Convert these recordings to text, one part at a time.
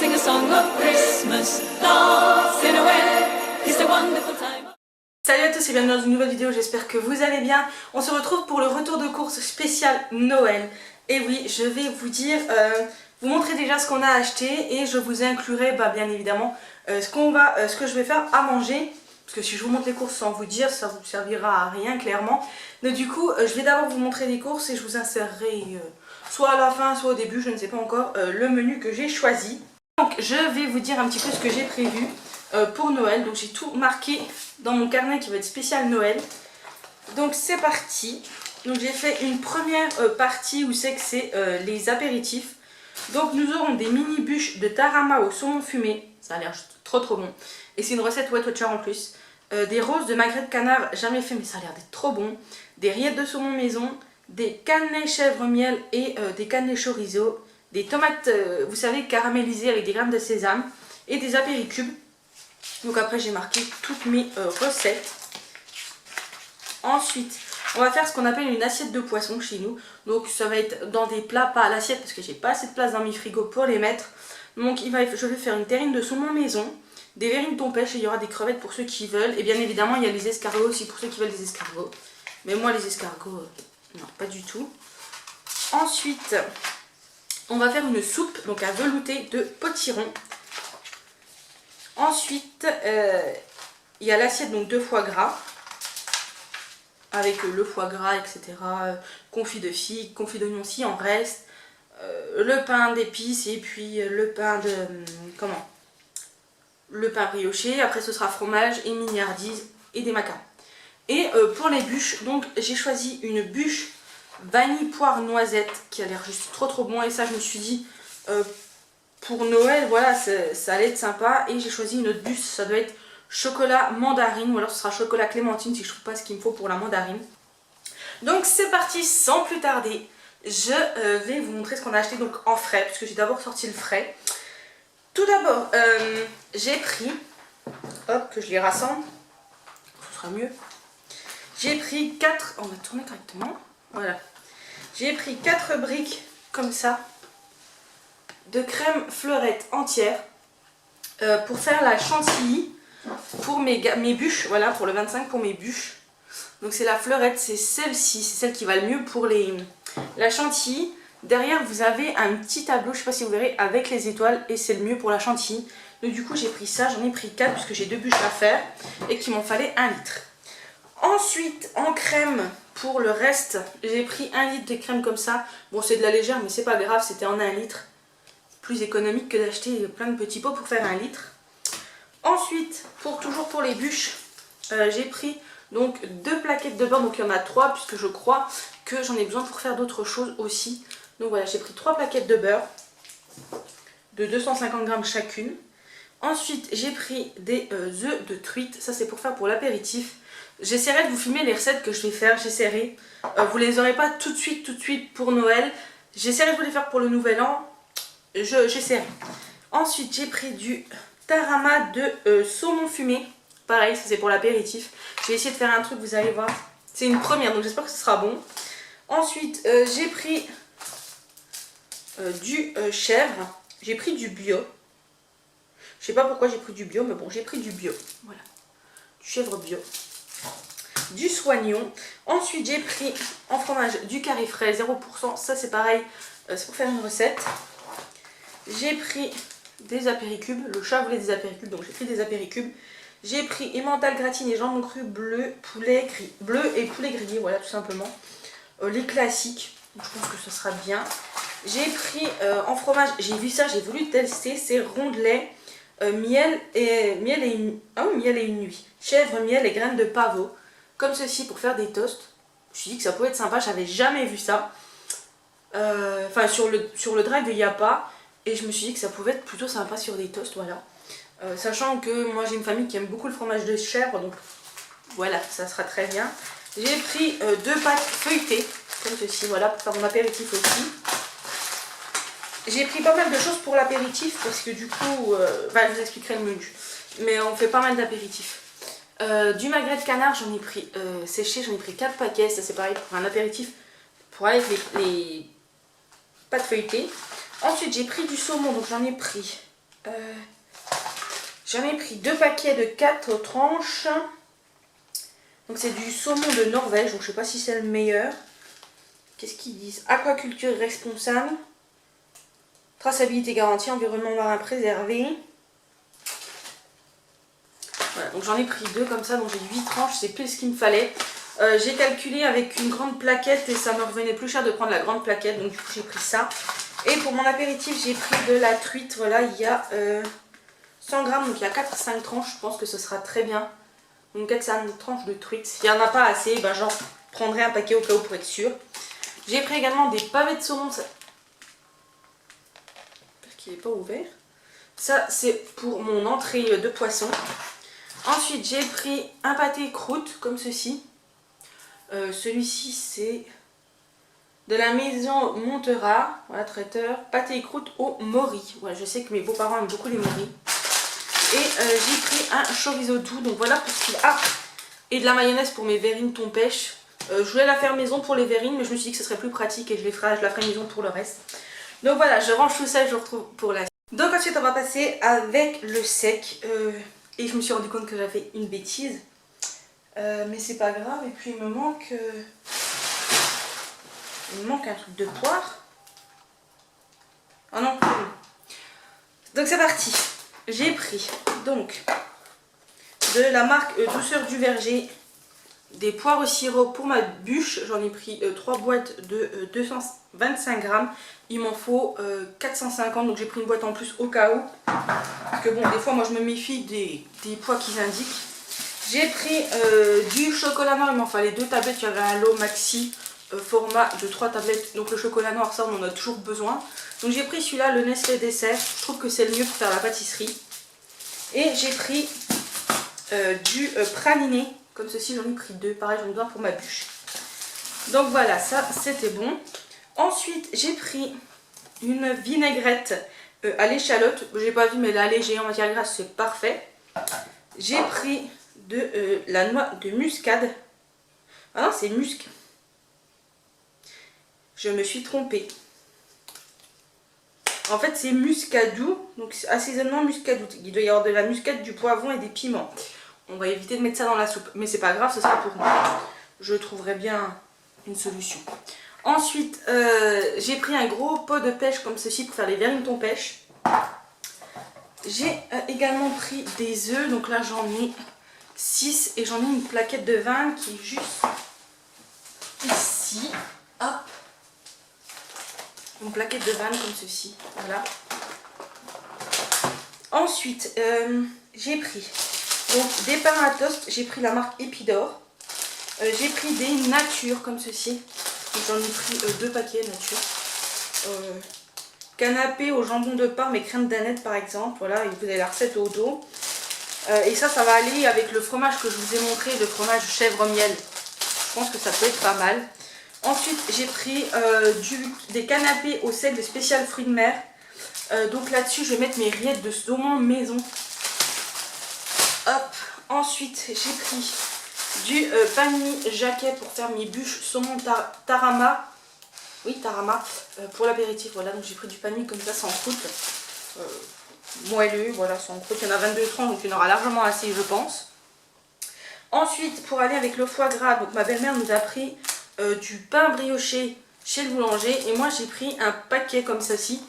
sing a song of Christmas. Love, c'est Noël, it's a wonderful time. Salut à tous et bienvenue dans une nouvelle vidéo, j'espère que vous allez bien. On se retrouve pour le retour de course spécial Noël. Et oui, je vais vous dire, vous montrer déjà ce qu'on a acheté et je vous inclurai bien évidemment ce que je vais faire à manger. Parce que si je vous montre les courses sans vous dire, ça vous servira à rien clairement. Donc du coup, je vais d'abord vous montrer les courses et je vous insérerai soit à la fin, soit au début, je ne sais pas encore, le menu que j'ai choisi. Donc je vais vous dire un petit peu ce que j'ai prévu pour Noël. Donc j'ai tout marqué dans mon carnet qui va être spécial Noël. Donc c'est parti. Donc j'ai fait une première partie où c'est les apéritifs. Donc nous aurons des mini bûches de tarama au saumon fumé. Ça a l'air trop bon. Et c'est une recette Weight Watcher en plus. Des roses de magret de canard jamais fait mais ça a l'air d'être trop bon. Des rillettes de saumon maison. Des cannelés chèvre miel et des cannelés chorizo. Des tomates, vous savez, caramélisées avec des graines de sésame. Et des apéricubes. Donc après j'ai marqué toutes mes recettes. Ensuite on va faire ce qu'on appelle une assiette de poisson chez nous. Donc ça va être dans des plats, pas à l'assiette parce que j'ai pas assez de place dans mes frigos pour les mettre. Donc je vais faire une terrine de saumon maison, des verrines de thon pêche et il y aura des crevettes pour ceux qui veulent. Et bien évidemment il y a les escargots aussi pour ceux qui veulent des escargots. Mais moi les escargots, non pas du tout. Ensuite on va faire une soupe donc à velouter de potiron. Ensuite il y a l'assiette donc de foie gras. Avec le foie gras, etc. Confit de figue, confit d'oignon si en reste. Le pain d'épices et puis le pain de... Le pain brioché. Après ce sera fromage et mignardise et des macarons. Et pour les bûches, donc j'ai choisi une bûche vanille poire noisette qui a l'air juste trop bon. Et ça je me suis dit pour Noël, voilà, ça allait être sympa. Et j'ai choisi une autre bûche, ça doit être chocolat mandarine ou alors ce sera chocolat clémentine si je trouve pas ce qu'il me faut pour la mandarine. Donc c'est parti, sans plus tarder, je vais vous montrer ce qu'on a acheté donc en frais, puisque j'ai d'abord sorti le frais. Tout d'abord, j'ai pris, hop, que je les rassemble, ce sera mieux. J'ai pris 4, on va tourner correctement, voilà. J'ai pris 4 briques comme ça de crème fleurette entière pour faire la chantilly. Pour mes bûches, voilà, pour le 25 pour mes bûches. Donc c'est la fleurette, c'est celle-ci, c'est celle qui va le mieux pour la chantilly. Derrière vous avez un petit tableau, je sais pas si vous verrez, avec les étoiles et c'est le mieux pour la chantilly. Donc du coup j'ai pris ça, j'en ai pris 4 puisque j'ai 2 bûches à faire et qu'il m'en fallait 1 litre. Ensuite en crème, pour le reste, j'ai pris 1 litre de crème comme ça. Bon c'est de la légère mais c'est pas grave, c'était en 1 litre. Plus économique que d'acheter plein de petits pots pour faire 1 litre. Ensuite, toujours pour les bûches, j'ai pris donc 2 plaquettes de beurre, donc il y en a 3 puisque je crois que j'en ai besoin pour faire d'autres choses aussi. Donc voilà, j'ai pris 3 plaquettes de beurre de 250 g chacune. Ensuite, j'ai pris des œufs de truite, ça c'est pour faire pour l'apéritif. J'essaierai de vous filmer les recettes que je vais faire, j'essaierai. Vous les aurez pas tout de suite pour Noël. J'essaierai de vous les faire pour le nouvel an, j'essaierai. Ensuite, j'ai pris du tarama de saumon fumé, pareil ça c'est pour l'apéritif. Je vais essayer de faire un truc, vous allez voir, c'est une première donc j'espère que ce sera bon. Ensuite j'ai pris du chèvre, j'ai pris du bio, je sais pas pourquoi j'ai pris du bio mais bon j'ai pris du bio, voilà, du chèvre bio, du soignon. Ensuite j'ai pris en fromage du carré frais 0%, ça c'est pareil, c'est pour faire une recette. J'ai pris des apéricubes, le chat voulait des apéricubes donc j'ai pris des apéricubes. J'ai pris emmental gratiné, jambon cru, bleu et poulet grillé, voilà tout simplement. Les classiques, je pense que ce sera bien. J'ai pris en fromage, j'ai vu ça, j'ai voulu tester, c'est rondelets, miel et une nuit. Chèvre, miel et graines de pavot, comme ceci pour faire des toasts. Je me suis dit que ça pouvait être sympa, j'avais jamais vu ça. Enfin sur le drive il n'y a pas. Et je me suis dit que ça pouvait être plutôt sympa sur des toasts, voilà. Sachant que moi j'ai une famille qui aime beaucoup le fromage de chèvre, donc voilà, ça sera très bien. J'ai pris 2 pâtes feuilletées, comme ceci, voilà, pour faire mon apéritif aussi. J'ai pris pas mal de choses pour l'apéritif, parce que du coup, je vous expliquerai le menu. Mais on fait pas mal d'apéritifs. Du magret de canard, j'en ai pris séché, j'en ai pris 4 paquets, ça c'est pareil pour un apéritif, pour aller avec les pâtes feuilletées. Ensuite j'ai pris du saumon, donc j'en ai pris J'en ai pris 2 paquets de 4 tranches. Donc c'est du saumon de Norvège, donc je sais pas si c'est le meilleur. Qu'est-ce qu'ils disent? Aquaculture responsable. Traçabilité garantie, environnement marin préservé. Voilà, donc j'en ai pris 2 comme ça, donc j'ai 8 tranches, c'est plus ce qu'il me fallait. J'ai calculé avec une grande plaquette et ça me revenait plus cher de prendre la grande plaquette, donc du coup j'ai pris ça. Et pour mon apéritif, j'ai pris de la truite, voilà, il y a 100 grammes, donc il y a 4-5 tranches, je pense que ce sera très bien. Donc 4-5 tranches de truite. S'il n'y en a pas assez, ben j'en prendrai un paquet au cas où pour être sûr. J'ai pris également des pavés de saumon. J'espère qu'il n'est pas ouvert. Ça, c'est pour mon entrée de poisson. Ensuite, j'ai pris un pâté croûte, comme ceci. Celui-ci, c'est de la maison Montera, voilà, traiteur. Pâté croûte au mori. Voilà, je sais que mes beaux-parents aiment beaucoup les moris. Et j'ai pris un chorizo doux, donc voilà pour ce qu'il a. Et de la mayonnaise pour mes verrines thon pêche. Je voulais la faire maison pour les verrines, mais je me suis dit que ce serait plus pratique et je la ferai maison pour le reste. Donc voilà, je range tout ça et je vous retrouve pour la suite. Donc ensuite on va passer avec le sec. Et je me suis rendu compte que j'avais fait une bêtise. Mais c'est pas grave. Et puis il me manque un truc de poire. Oh non. Donc c'est parti. J'ai pris donc de la marque Douceur du Verger des poires au sirop pour ma bûche. J'en ai pris 3 boîtes de 225 grammes. Il m'en faut 450, donc j'ai pris une boîte en plus au cas où. Parce que bon, des fois moi je me méfie des poids qu'ils indiquent. J'ai pris du chocolat noir, il m'en fallait 2 tablettes. Il y avait un lot maxi format de 3 tablettes. Donc le chocolat noir, ça on en a toujours besoin. Donc j'ai pris celui-là, le Nestlé Dessert. Je trouve que c'est le mieux pour faire la pâtisserie. Et j'ai pris du praliné. Comme ceci, j'en ai pris 2. Pareil, j'en ai besoin pour ma bûche. Donc voilà, ça c'était bon. Ensuite, j'ai pris une vinaigrette à l'échalote. J'ai pas vu, mais elle est allégée en matière grasse, c'est parfait. J'ai pris de la noix de muscade. Ah non, c'est musc. Je me suis trompée. En fait, c'est muscadou, donc assaisonnement muscadou. Il doit y avoir de la muscade, du poivron et des piments. On va éviter de mettre ça dans la soupe, mais c'est pas grave, ce sera pour moi. Je trouverai bien une solution. Ensuite, j'ai pris un gros pot de pêche comme ceci pour faire les verrines thon pêche. J'ai également pris des œufs, donc là j'en ai 6 et j'en ai une plaquette de 20 qui est juste ici. Hop. Une plaquette de 20 comme ceci, voilà. Ensuite, j'ai pris donc des pains à toast, j'ai pris la marque Epidor. J'ai pris des natures comme ceci. J'en ai pris 2 paquets nature. Canapé au jambon de Parme et crème d'aneth par exemple. Voilà, et vous avez la recette au dos. Et ça va aller avec le fromage que je vous ai montré, le fromage chèvre-miel. Je pense que ça peut être pas mal. Ensuite, j'ai pris des canapés au sel de spécial fruits de mer. Donc là-dessus, je vais mettre mes rillettes de saumon maison. Hop. Ensuite, j'ai pris du panini jaquet pour faire mes bûches saumon tarama. Oui, tarama. Pour l'apéritif, voilà. Donc j'ai pris du panini comme ça, sans croûte. Moelleux, voilà, sans croûte. Il y en a 22 tranches, donc il y en aura largement assez, je pense. Ensuite, pour aller avec le foie gras, donc ma belle-mère nous a pris du pain brioché chez le boulanger. Et moi, j'ai pris un paquet comme ceci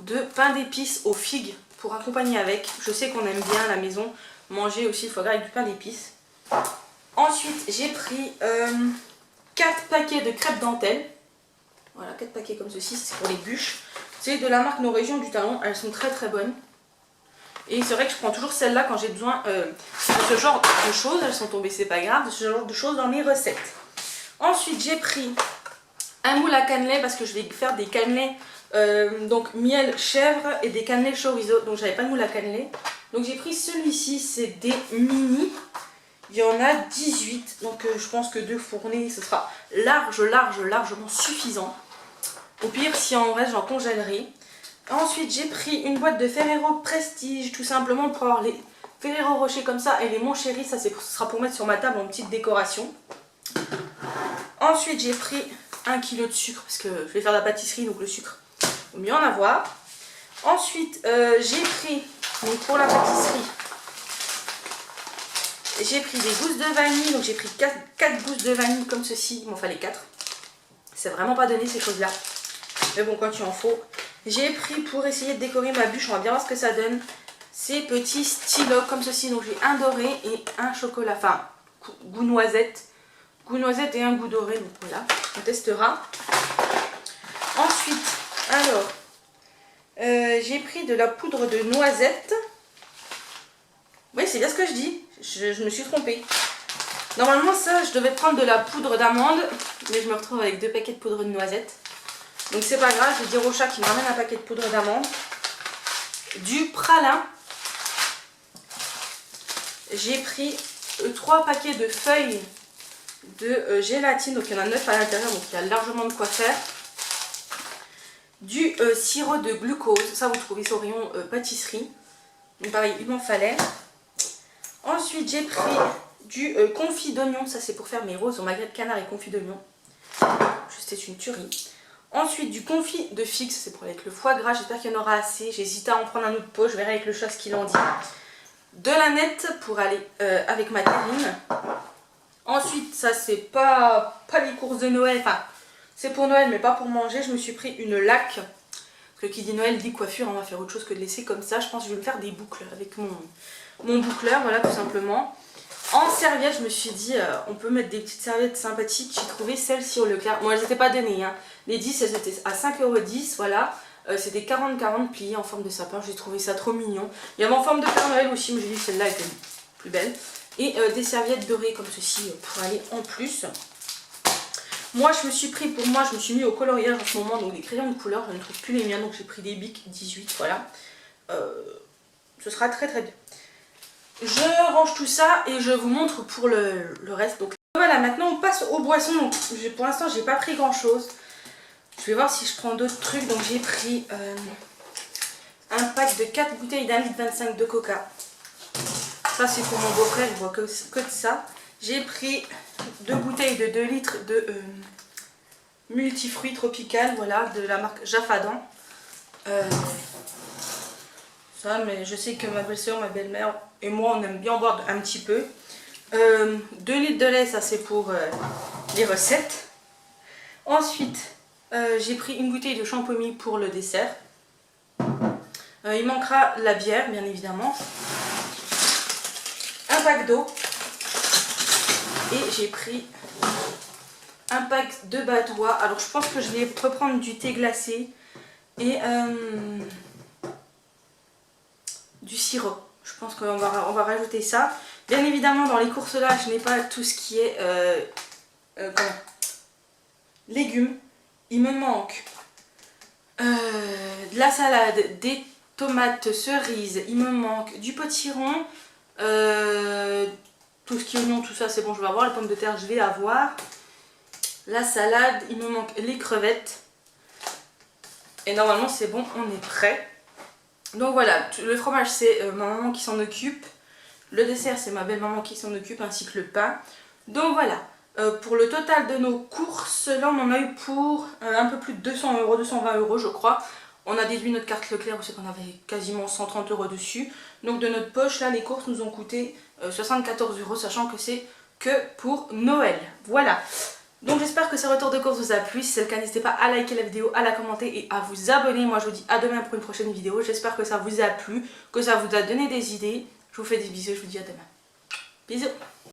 de pain d'épices aux figues pour accompagner avec. Je sais qu'on aime bien à la maison manger aussi le foie gras avec du pain d'épices. Ensuite, j'ai pris 4 paquets de crêpes dentelle. Voilà, 4 paquets comme ceci, c'est pour les bûches. C'est de la marque Nos Régions du Talon, elles sont très très bonnes. Et c'est vrai que je prends toujours celle-là quand j'ai besoin de ce genre de choses. Elles sont tombées, c'est pas grave, de ce genre de choses dans mes recettes. Ensuite, j'ai pris un moule à cannelé parce que je vais faire des cannelés, donc miel chèvre et des cannelés chorizo. Donc j'avais pas de moule à cannelé. Donc j'ai pris celui-ci, c'est des mini. Il y en a 18, donc je pense que 2 fournées, ce sera largement suffisant. Au pire, si en reste, j'en congèlerai. Ensuite, j'ai pris une boîte de Ferrero Prestige, tout simplement pour avoir les Ferrero Rocher comme ça et les Mon Chéri, ça ce sera pour mettre sur ma table en petite décoration. Ensuite, j'ai pris 1 kg de sucre parce que je vais faire de la pâtisserie, donc le sucre, il vaut mieux en avoir. Ensuite, j'ai pris Donc pour la pâtisserie, j'ai pris des gousses de vanille. Donc j'ai pris 4 gousses de vanille comme ceci. Il m'en fallait 4. C'est vraiment pas donné ces choses-là. Mais bon, quand il en faut. J'ai pris pour essayer de décorer ma bûche. On va bien voir ce que ça donne. Ces petits stylos comme ceci. Donc j'ai un doré et un chocolat. Enfin, goût noisette. Goût noisette et un goût doré. Donc voilà, on testera. Ensuite, alors, j'ai pris de la poudre de noisette. Oui, c'est bien ce que je dis. Je me suis trompée. Normalement, ça, je devais prendre de la poudre d'amande. Mais je me retrouve avec 2 paquets de poudre de noisette. Donc c'est pas grave, je vais dire au chat qu'il me ramène un paquet de poudre d'amande. Du pralin. J'ai pris 3 paquets de feuilles de gélatine. Donc il y en a 9 à l'intérieur, donc il y a largement de quoi faire. Du sirop de glucose. Ça, vous trouvez sur rayon pâtisserie. Donc pareil, il m'en fallait. Ensuite, j'ai pris du confit d'oignon. Ça, c'est pour faire mes roses au magret de canard et confit d'oignon. C'est une tuerie. Ensuite, du confit de figue. C'est pour avec le foie gras. J'espère qu'il y en aura assez. J'hésite à en prendre un autre pot. Je verrai avec le chat ce qu'il en dit. De la nette pour aller avec ma terrine. Ensuite, ça, c'est pas les courses de Noël. Enfin, c'est pour Noël, mais pas pour manger. Je me suis pris une laque. Parce que qui dit Noël dit coiffure. On va faire autre chose que de laisser comme ça. Je pense que je vais me faire des boucles avec mon boucleur. Voilà, tout simplement. En serviette, je me suis dit, on peut mettre des petites serviettes sympathiques. J'ai trouvé celles-ci au Leclerc. Bon, elles n'étaient pas données. Hein. Les 10, elles étaient à 5,10 €. Voilà. C'était 40-40 pliés en forme de sapin. J'ai trouvé ça trop mignon. Il y avait en forme de Père Noël aussi, mais j'ai dit que celle-là était plus belle. Et des serviettes dorées comme ceci pour aller en plus. Moi, je me suis pris, pour moi, je me suis mis au coloriage en ce moment. Donc des crayons de couleur, je ne trouve plus les miens. Donc j'ai pris des Bic 18, voilà. Ce sera très très bien. Je range tout ça et je vous montre pour le reste. Donc voilà, maintenant on passe aux boissons. Donc, pour l'instant, j'ai pas pris grand chose. Je vais voir si je prends d'autres trucs. Donc j'ai pris un pack de 4 bouteilles d'1,25 litre de coca. Ça c'est pour mon beau-frère, il boit que de ça. J'ai pris 2 bouteilles de 2 litres de multifruits tropical, voilà, de la marque Jaffadan. Ça, mais je sais que ma belle-sœur, ma belle-mère et moi, on aime bien en boire un petit peu. 2 litres de lait, ça c'est pour les recettes. Ensuite, j'ai pris une bouteille de champomis pour le dessert. Il manquera la bière, bien évidemment. Un pack d'eau. Et j'ai pris un pack de badois. Alors, je pense que je vais reprendre du thé glacé et du sirop. Je pense qu'on va rajouter ça. Bien évidemment, dans les courses là, je n'ai pas tout ce qui est légumes. Il me manque de la salade, des tomates cerises. Il me manque du potiron. Tout ce qui est oignon, tout ça, c'est bon, je vais avoir. Les pommes de terre, je vais avoir. La salade, il me manque les crevettes. Et normalement, c'est bon, on est prêt. Donc voilà, le fromage c'est ma maman qui s'en occupe. Le dessert c'est ma belle-maman qui s'en occupe, ainsi que le pain. Donc voilà, pour le total de nos courses, là on en a eu pour un peu plus de 200 €, 220 € je crois. On a déduit notre carte Leclerc, on sait qu'on avait quasiment 130 € dessus. Donc de notre poche, là les courses nous ont coûté 74 €, sachant que c'est que pour Noël. Voilà. Donc j'espère que ce retour de course vous a plu. Si c'est le cas, n'hésitez pas à liker la vidéo, à la commenter et à vous abonner. Moi je vous dis à demain pour une prochaine vidéo. J'espère que ça vous a plu, que ça vous a donné des idées. Je vous fais des bisous, je vous dis à demain. Bisous.